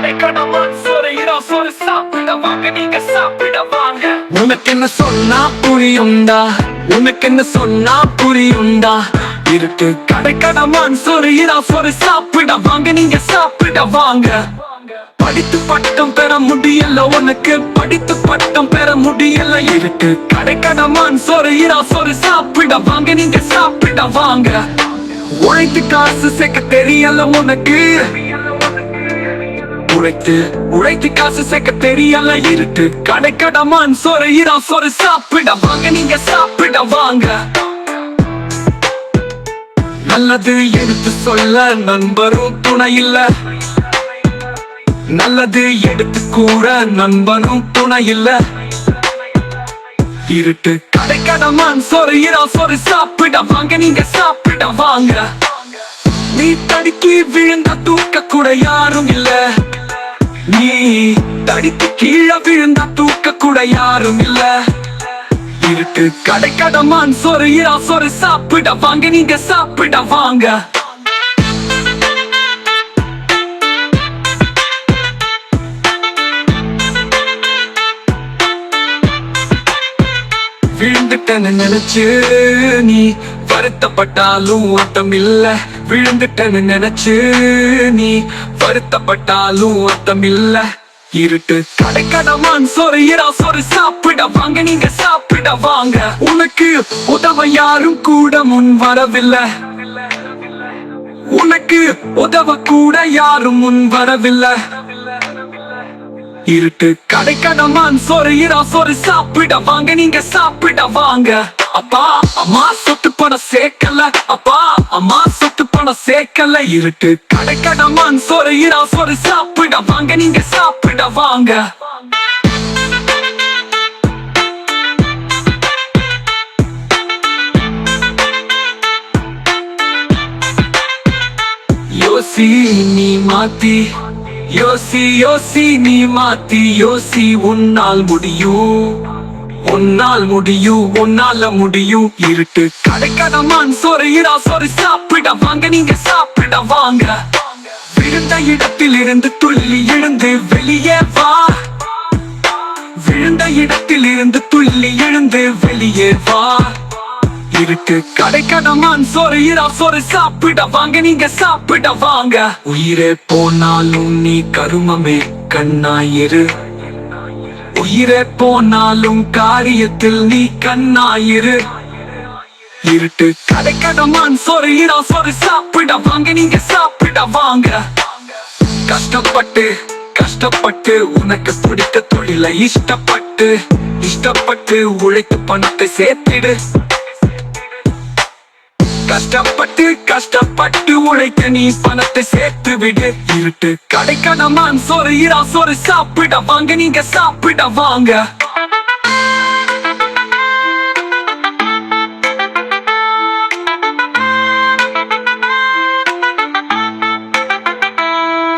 கடைக்கடமான் சொறையிறோம் சொறு சாப்பிட வாங்க நீங்க சாப்பிட வாங்க. உனக்கு என்ன சொன்னா புரியுண்டா, உனக்கு என்ன சொன்னா புரியுண்டா. இருக்கு கடைக்கடமான் சொறையிறோம் சொறு சாப்பிட வாங்க நீங்க சாப்பிட வாங்க. படித்து பட்டம் பெற முடியல உனக்கு, படித்து பட்டம் பெற முடியல. இருக்கு கடைக்கடமான் சொறையிறோம் சொறு சாப்பிட வாங்க நீங்க சாப்பிட வாங்க. உழைத்து காசு சேர்க்க தெரியல உனக்கு, உழைத்து காசு சேர்க்க தெரியல. இருக்கு கடைக்கடமான் சொறையிறோம் சொறு சாப்பிட வாங்க நீங்க சாப்பிட வாங்க. நல்லது எடுத்து சொல்ல நண்பரும் துணை இல்ல, நல்லது எடுத்து கூற நண்பனும் துணை இல்ல. இருட்டு கடைக்கடமான் சொறையிறோம் சொறு சாப்பிட வாங்க நீங்க சாப்பிட வாங்க. நீ தடுக்கி விழுந்த தூக்க கூட யாரும் இல்ல, நீ தடித்து கீழே விழுந்த தூக்க கூட யாரும் இல்ல. இருட்டு கடைக்கடமான் சொறையிறோம் சொறு சாப்பிட வாங்க நீங்க சாப்பிட வாங்க. விழுந்துட்டேன்னு நினைச்சு நீ வருத்தப்பட்டாலும் அர்த்தம் இல்ல, விழுந்துட்டேன்னு நினைச்சு நீ வருத்தப்பட்டாலும் அர்த்தம் இல்ல. இருட்டு கடைக்கடமான் சொறையிறோம் சொறு சாப்பிட வாங்க நீங்க சாப்பிட வாங்க. உனக்கு உதவ யாரும் கூட முன் வரவில்லை, உனக்கு உதவ கூட யாரும் முன் வரவில்லை. இருட்டு கடைக்கடமான் சொறையிறோம் சொறு சாப்பிட வாங்க நீங்க சாப்பிட வாங்க. அப்பா அம்மா சொத்து பணம் சேர்க்கல, அப்பா அம்மா சொத்து பணம் சேர்க்கல. இருட்டு கடைக்கடமான் சொறையிறோம் சொறு சாப்பிட வாங்க நீங்க சாப்பிட வாங்க. யோசி நீ மாத்தி, யோசி யோசி நீ மாத்தி யோசி. உன்னால் முடியும், உன்னால் முடியும், உன்னால முடியும். இருட்டு கடைக்கடமான் சொறையிறோம் சொறு சாப்பிட வாங்க நீங்க சாப்பிட வாங்க. விழுந்த இடத்தில் இருந்து துள்ளி எழுந்து வெளியே வா, விழுந்த இடத்தில் இருந்து துள்ளி எழுந்து வெளியே வா. இருக்கு கடைக்கடமான் சொறையிறோம் சொறு சாப்பிட வாங்க நீங்க சாப்பிட வாங்க. உயிரே போனாலும் நீ கருமமே கண்ணாயிரு, உயிரே போனாலும் காரியத்தில் நீ கண்ணாயிரு. இருட்டு கடைக்கடமான் சொறையிறோம் சொறு சாப்பிட வாங்க நீங்க சாப்பிட வாங்க. கஷ்டப்பட்டு கஷ்டப்பட்டு உனக்கு பிடித்த தொழிலை இஷ்டப்பட்டு இஷ்டப்பட்டு உழைத்து பணத்தை சேர்த்திடு. கஷ்டப்பட்டு கஷ்டப்பட்டு உழைக்க நீ பணத்தை சேர்த்து விடு. இருட்டு கடைக்கடமான் சொறையிறோம் சொறு சாப்பிட வாங்க நீங்க சாப்பிட வாங்க.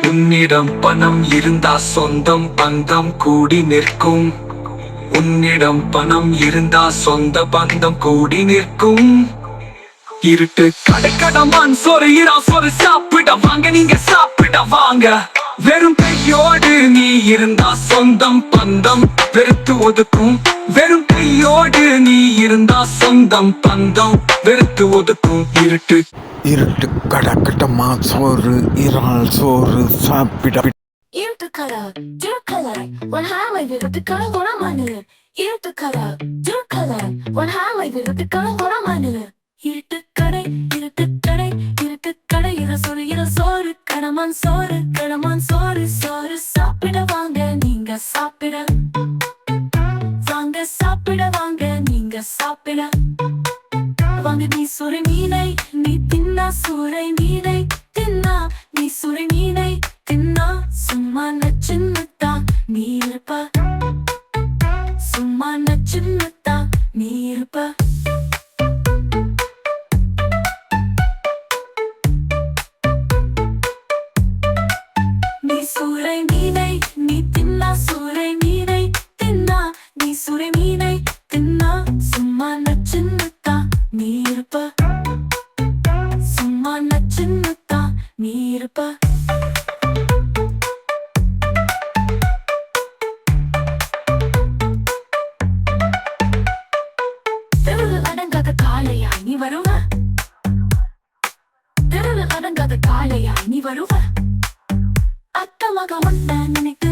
உன்னிடம் பணம் இருந்தா சொந்தம் பந்தம் கூடி நிற்கும், உன்னிடம் பணம் இருந்தா சொந்த பந்தம் கூடி நிற்கும். இருட்டு கடைக்கடமான் சொறையிறோம் சொறு சாப்பிட வாங்க நீங்க சாப்பிட வாங்க. வெறும் கையோடு நீ இருந்தா சொந்தம் பந்தம் வெறுத்து ஒதுக்கும், வெறும் கையோடு நீ இருந்தா சொந்தம் பந்தம் வெறுத்து ஒதுக்கும். இருட்டு இருட்டு கடக்கட்டமான் சோறு இறால் சோறு சாப்பிட. இருட்டு கடை திருக்கலை one highway இருட்டு கடை குணமானு. இருட்டு கடை திருக்கலை one highway இருட்டு கடை குணமானு. இருட்டு கடை இருட்டு கடை இற சோறு கடமான் சோறு கடமான் சோறு சோறு சாப்பிட வாங்க நீங்க சாப்பிட வாங்க சாப்பிட வாங்க நீங்க சாப்பிட வாங்க. நீ சுரை மீனை நீ தின்னா, சுரை மீனை தின்னா, நீ சுரை மீனை தின்னா. சும்மா நச்சுன்னுத்தா நீ இருப்ப, சும்மா நச்சுன்னுத்தா நீ இருப்ப. நீ சுரை மீனை நீ தின்னா, சுரை மீனை தின்னா, நீ சுரை மீனை தின்னா. சும்மா நச்சுன்னுத்தா நீ இருப்ப, சும்மா நச்சுன்னுத்தா நீ இருப்ப. வருவ தெருவில் அடங்காத காளையாய் நீ வருவ அத்தமாக ஒன்ன நினைத்து